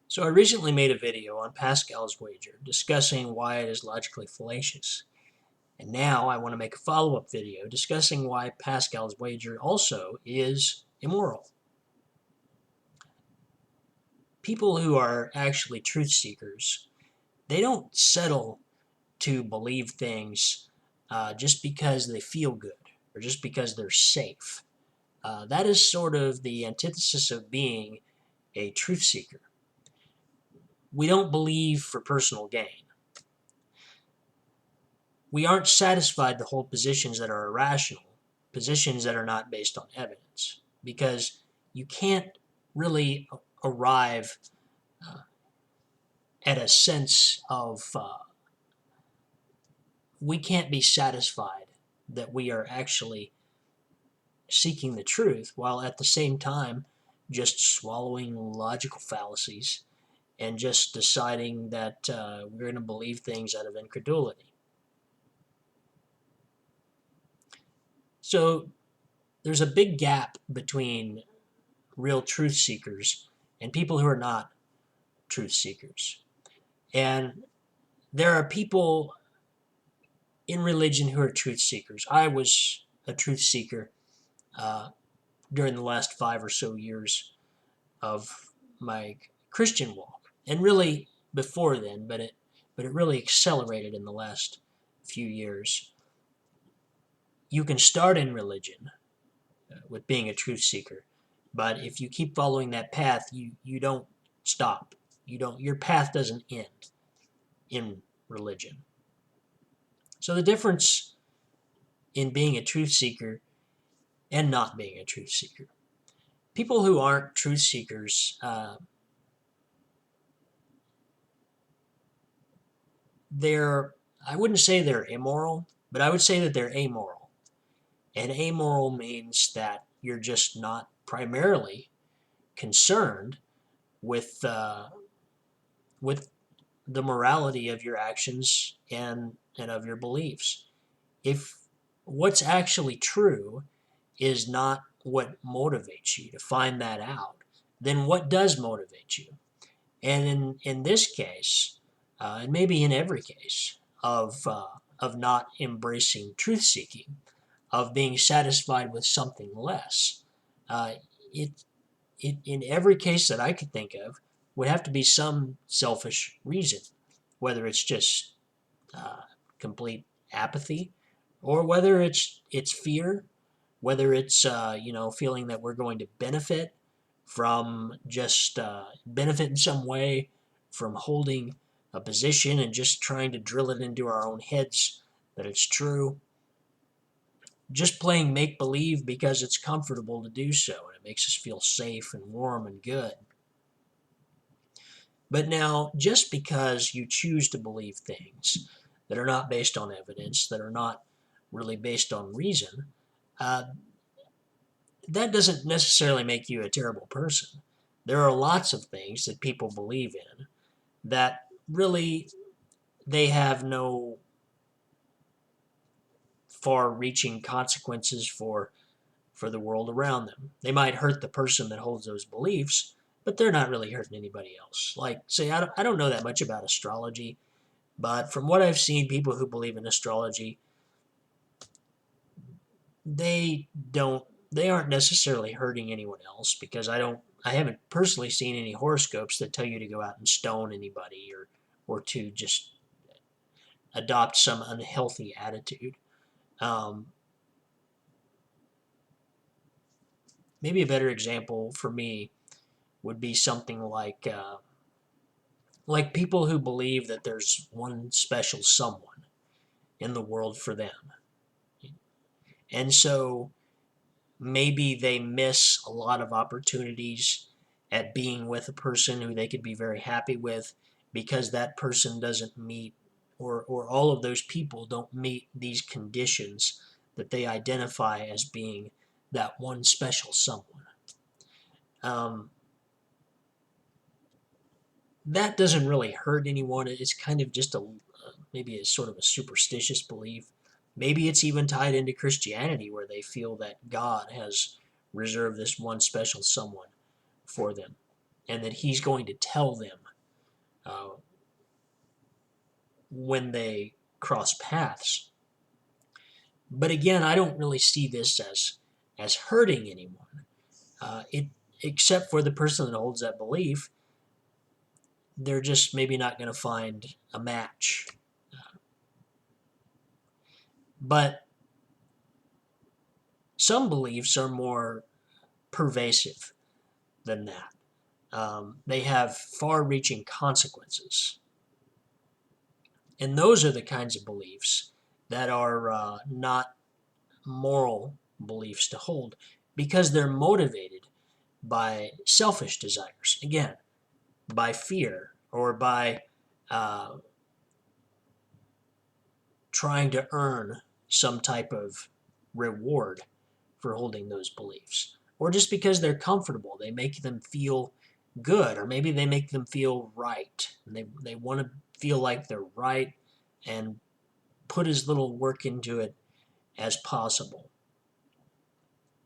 So I recently made a video on Pascal's wager discussing why it is logically fallacious. And now I want to make a follow-up video discussing why Pascal's wager also is immoral. People who are actually truth seekers, they don't settle to believe things just because they feel good or just because they're safe. That is sort of the antithesis of being a truth seeker. We don't believe for personal gain. We aren't satisfied to hold positions that are irrational, positions that are not based on evidence, because you can't really arrive uh, at a sense of, we can't be satisfied that we are actually seeking the truth while at the same time just swallowing logical fallacies and just deciding that we're going to believe things out of incredulity. So there's a big gap between real truth seekers and people who are not truth seekers. And there are people in religion who are truth seekers. I was a truth seeker uh, during the last 5 or so years of my Christian walk, and really before then, but it really accelerated in the last few years. You can start in religion with being a truth seeker, but if you keep following that path, you don't stop. Your path doesn't end in religion. So the difference in being a truth seeker and not being a truth seeker. People who aren't truth seekers, I wouldn't say they're immoral, but I would say that they're amoral. And amoral means that you're just not primarily concerned with with the morality of your actions and of your beliefs. If what's actually true is not what motivates you to find that out, then what does motivate you? And in this case, and maybe in every case of not embracing truth seeking, of being satisfied with something less, uh, it in every case that I could think of would have to be some selfish reason, whether it's just uh, complete apathy, or whether it's fear, whether it's feeling that we're going to benefit from just benefit in some way from holding a position and just trying to drill it into our own heads that it's true. Just playing make believe because it's comfortable to do so and it makes us feel safe and warm and good. But now, just because you choose to believe things that are not based on evidence, that are not really based on reason, uh, that doesn't necessarily make you a terrible person. There are lots of things that people believe in that really they have no far-reaching consequences for the world around them. They might hurt the person that holds those beliefs, but they're not really hurting anybody else. Like, say, I don't know that much about astrology, but from what I've seen, people who believe in astrology, they don't they aren't necessarily hurting anyone else, because I haven't personally seen any horoscopes that tell you to go out and stone anybody or to just adopt some unhealthy attitude. Um, Maybe a better example for me would be something like people who believe that there's one special someone in the world for them. And so maybe they miss a lot of opportunities at being with a person who they could be very happy with, because that person doesn't meet, or all of those people don't meet these conditions that they identify as being that one special someone. Um, that doesn't really hurt anyone. It's kind of just maybe a sort of a superstitious belief. Maybe it's even tied into Christianity, where they feel that God has reserved this one special someone for them. and that he's going to tell them uh, when they cross paths. But again, I don't really see this as hurting anyone. It except for the person that holds that belief, they're just maybe not going to find a match. But some beliefs are more pervasive than that. They have far-reaching consequences, and those are the kinds of beliefs that are not moral beliefs to hold because they're motivated by selfish desires. Again, by fear or by uh, trying to earn some type of reward for holding those beliefs. Or just because they're comfortable, they make them feel good, or maybe they make them feel right. And they want to feel like they're right and put as little work into it as possible.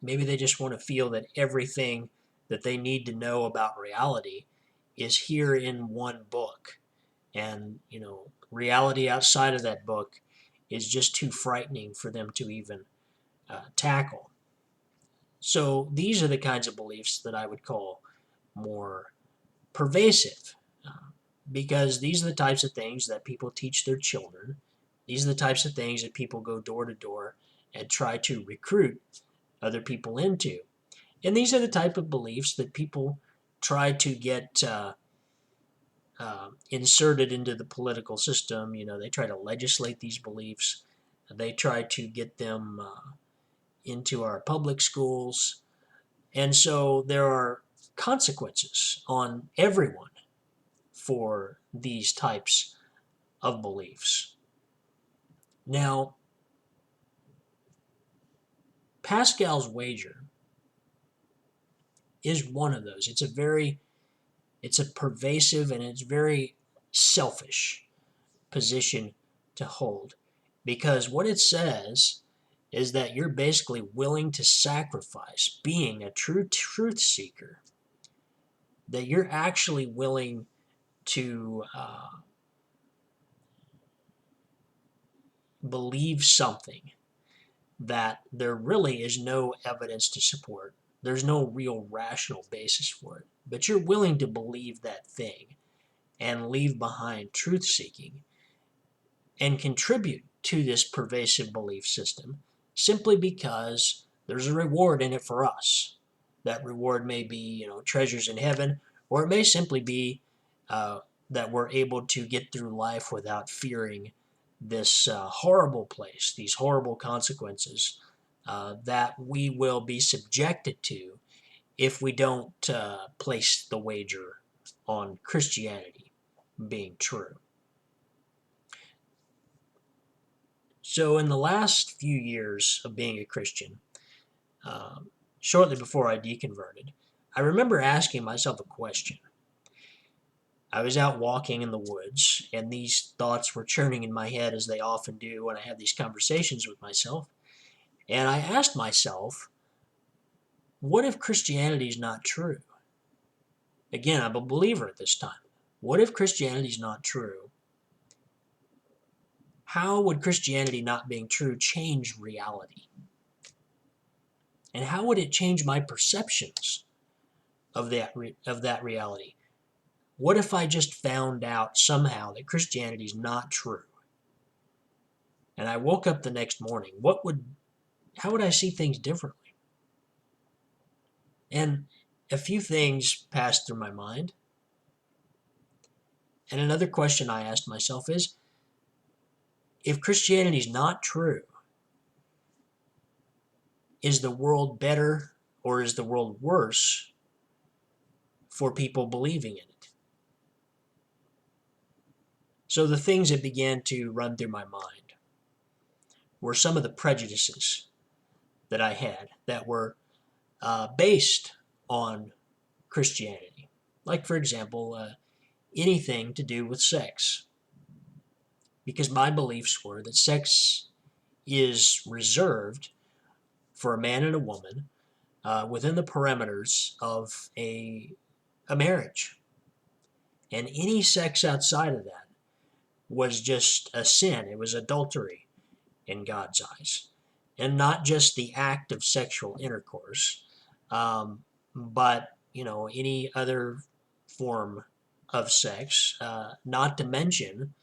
Maybe they just want to feel that everything that they need to know about reality is here in one book. And, reality outside of that book is just too frightening for them to even tackle. So these are the kinds of beliefs that I would call more pervasive because these are the types of things that people teach their children. These are the types of things that people go door to door and try to recruit other people into. And these are the type of beliefs that people try to get inserted into the political system. They try to legislate these beliefs. They try to get them into our public schools. And so there are consequences on everyone for these types of beliefs. Now, Pascal's wager is one of those. It's a pervasive and it's very selfish position to hold because what it says is that you're basically willing to sacrifice being a true truth seeker, that you're actually willing to believe something that there really is no evidence to support. There's no real rational basis for it. But you're willing to believe that thing and leave behind truth seeking and contribute to this pervasive belief system simply because there's a reward in it for us. That reward may be, treasures in heaven, or it may simply be that we're able to get through life without fearing this horrible place, these horrible consequences that we will be subjected to if we don't place the wager on Christianity being true. So in the last few years of being a Christian, shortly before I deconverted, I remember asking myself a question. I was out walking in the woods, and these thoughts were churning in my head as they often do when I have these conversations with myself. And I asked myself, what if Christianity is not true? Again, I'm a believer at this time. What if Christianity is not true? How would Christianity not being true change reality? And how would it change my perceptions of that reality? What if I just found out somehow that Christianity is not true? And I woke up the next morning, how would I see things differently? And a few things passed through my mind. And another question I asked myself is, if Christianity is not true, is the world better or is the world worse for people believing in it? So the things that began to run through my mind were some of the prejudices that I had that were based on Christianity. Like, for example, anything to do with sex. Because my beliefs were that sex is reserved for a man and a woman within the parameters of a a marriage. And any sex outside of that was just a sin. It was adultery in God's eyes. And not just the act of sexual intercourse, but, any other form of sex, not to mention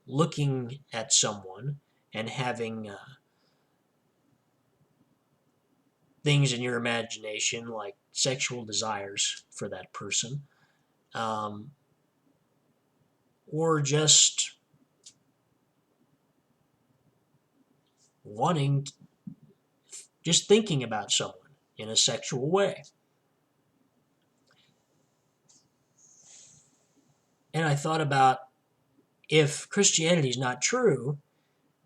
looking at someone and having things in your imagination like sexual desires for that person, um, or wanting, just thinking about someone in a sexual way. And I thought about, if Christianity is not true,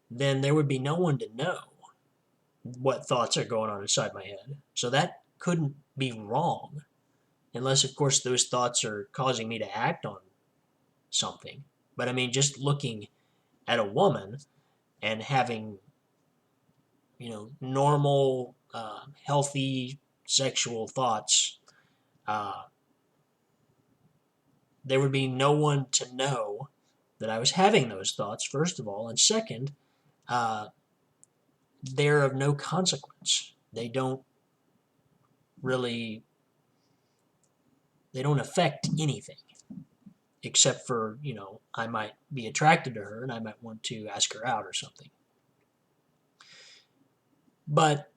then there would be no one to know what thoughts are going on inside my head. So that couldn't be wrong, unless, of course, those thoughts are causing me to act on something. But I mean, just looking at a woman and having, normal, healthy sexual thoughts, uh, there would be no one to know that I was having those thoughts, first of all. And second, uh, they're of no consequence. Really, they don't affect anything, except for, I might be attracted to her and I might want to ask her out or something. But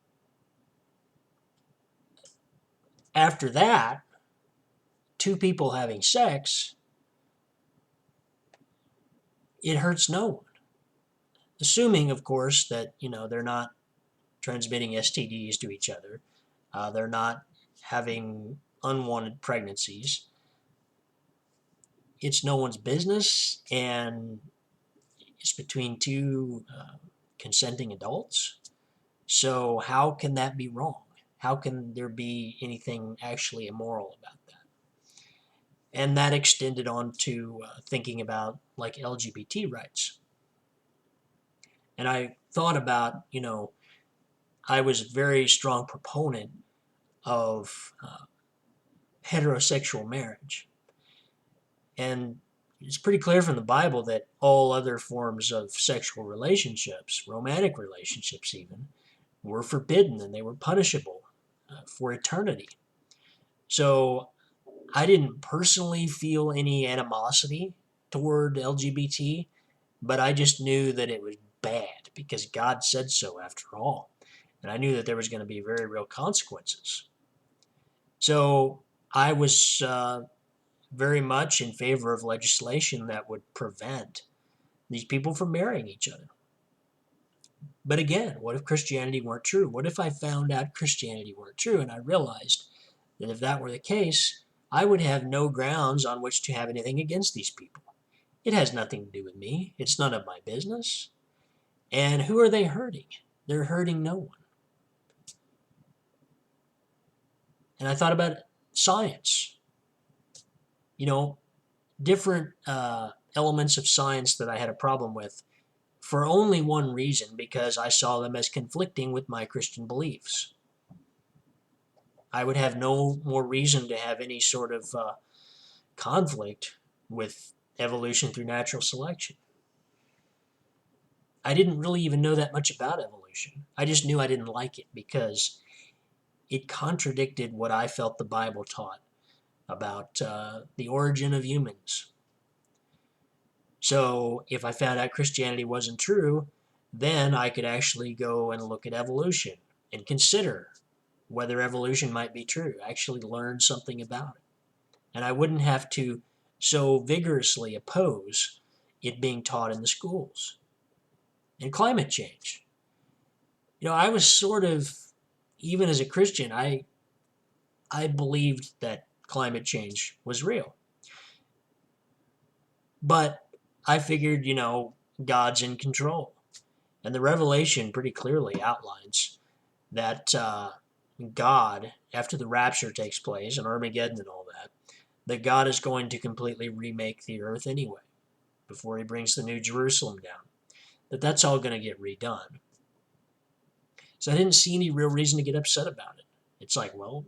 after that, two people having sex, it hurts no one. Assuming, of course, that, they're not transmitting STDs to each other. They're not having unwanted pregnancies. It's no one's business, and it's between two consenting adults. So how can that be wrong? How can there be anything actually immoral about that? And that extended on to thinking about like LGBT rights. And I thought about, I was a very strong proponent of heterosexual marriage. And it's pretty clear from the Bible that all other forms of sexual relationships, romantic relationships even, were forbidden and they were punishable for eternity. So I didn't personally feel any animosity toward LGBT, but I just knew that it was bad because God said so after all. And I knew that there was going to be very real consequences. So I was very much in favor of legislation that would prevent these people from marrying each other. But again, what if Christianity weren't true? What if I found out Christianity weren't true and I realized that if that were the case, I would have no grounds on which to have anything against these people? It has nothing to do with me. It's none of my business. And who are they hurting? They're hurting no one. And I thought about science. Different elements of science that I had a problem with for only one reason, because I saw them as conflicting with my Christian beliefs. I would have no more reason to have any sort of conflict with evolution through natural selection. I didn't really even know that much about evolution. I just knew I didn't like it because it contradicted what I felt the Bible taught about the origin of humans. So if I found out Christianity wasn't true, then I could actually go and look at evolution and consider whether evolution might be true, actually learn something about it. And I wouldn't have to so vigorously oppose it being taught in the schools. And climate change. I was sort of, even as a Christian, I believed that climate change was real. But I figured, God's in control. And the Revelation pretty clearly outlines that God, after the rapture takes place and Armageddon and all that God is going to completely remake the earth anyway before he brings the New Jerusalem down. That's all going to get redone. So I didn't see any real reason to get upset about it. It's like, well,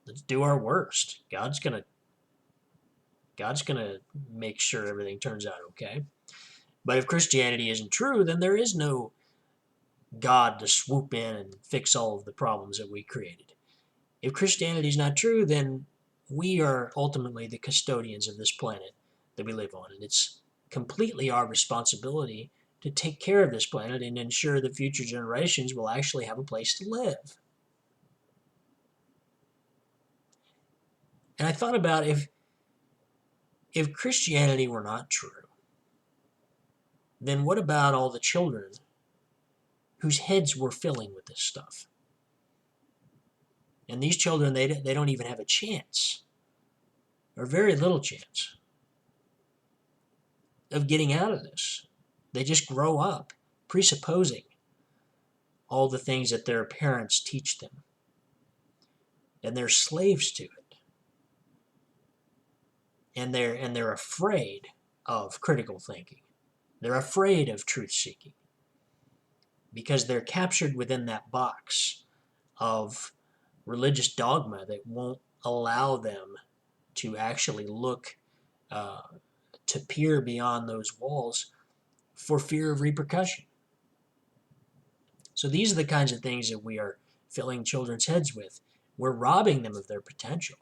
let's do our worst. God's gonna make sure everything turns out okay. But if Christianity isn't true, then there is no God to swoop in and fix all of the problems that we created. If Christianity is not true, then we are ultimately the custodians of this planet that we live on. And it's completely our responsibility to take care of this planet and ensure that future generations will actually have a place to live. And I thought about if Christianity were not true, then what about all the children whose heads we're filling with this stuff? And these children, they don't even have a chance, or very little chance, of getting out of this. They just grow up presupposing all the things that their parents teach them, and they're slaves to it. And they're afraid of critical thinking. They're afraid of truth seeking because they're captured within that box of religious dogma that won't allow them to actually look to peer beyond those walls for fear of repercussion. So these are the kinds of things that we are filling children's heads with. We're robbing them of their potential.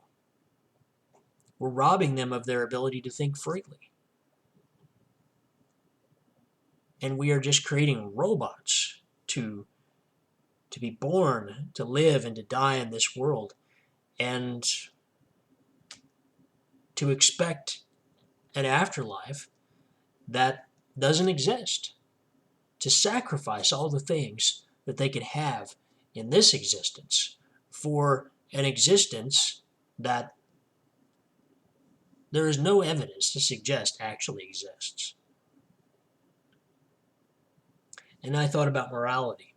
We're robbing them of their ability to think freely. And we are just creating robots to be born, to live, and to die in this world, and to expect an afterlife that doesn't exist, to sacrifice all the things that they could have in this existence for an existence that there is no evidence to suggest actually exists. And I thought about morality.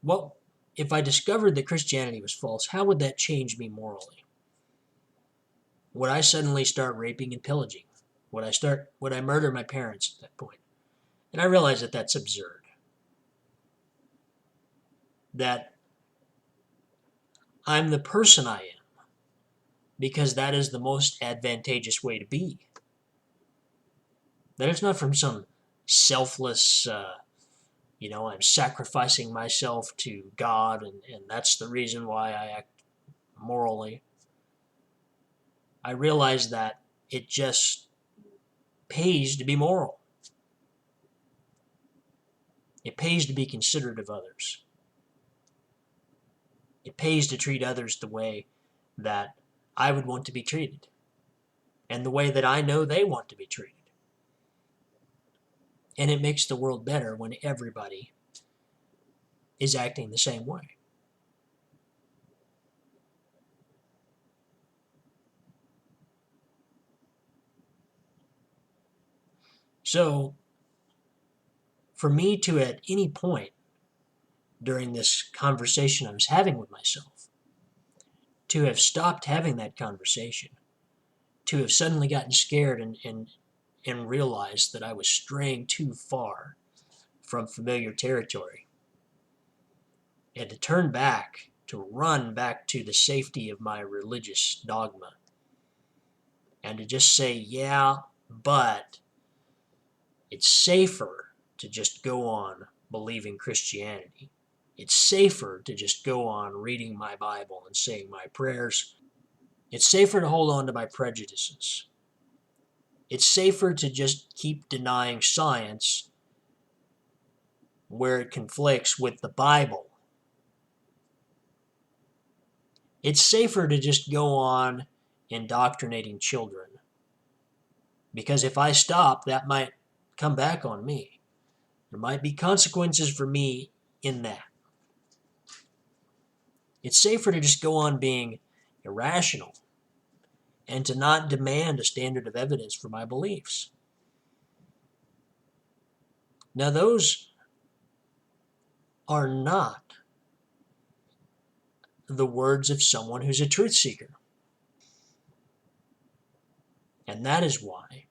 Well, if I discovered that Christianity was false, how would that change me morally? Would I suddenly start raping and pillaging? Would I murder my parents at that point? And I realize that that's absurd. That I'm the person I am because that is the most advantageous way to be. That it's not from some selfless, I'm sacrificing myself to God and that's the reason why I act morally. I realize that it just pays to be moral. It pays to be considerate of others. It pays to treat others the way that I would want to be treated and the way that I know they want to be treated. And it makes the world better when everybody is acting the same way. So, for me to at any point during this conversation I was having with myself, to have stopped having that conversation, to have suddenly gotten scared and realized that I was straying too far from familiar territory, and to turn back, to run back to the safety of my religious dogma, and to just say, yeah, but it's safer to just go on believing Christianity. It's safer to just go on reading my Bible and saying my prayers. It's safer to hold on to my prejudices. It's safer to just keep denying science where it conflicts with the Bible. It's safer to just go on indoctrinating children. Because if I stop, that might come back on me. There might be consequences for me in that. It's safer to just go on being irrational and to not demand a standard of evidence for my beliefs. Now, those are not the words of someone who's a truth seeker. And that is why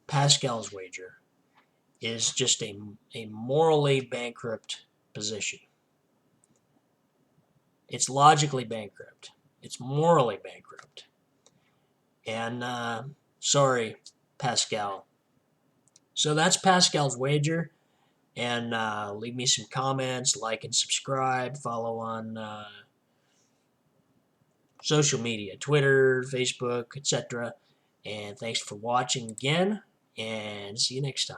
Pascal's wager is just a morally bankrupt position. It's logically bankrupt. It's morally bankrupt. And sorry, Pascal. So that's Pascal's wager. And leave me some comments, like and subscribe, follow on social media, Twitter, Facebook, etc. And thanks for watching again, and see you next time.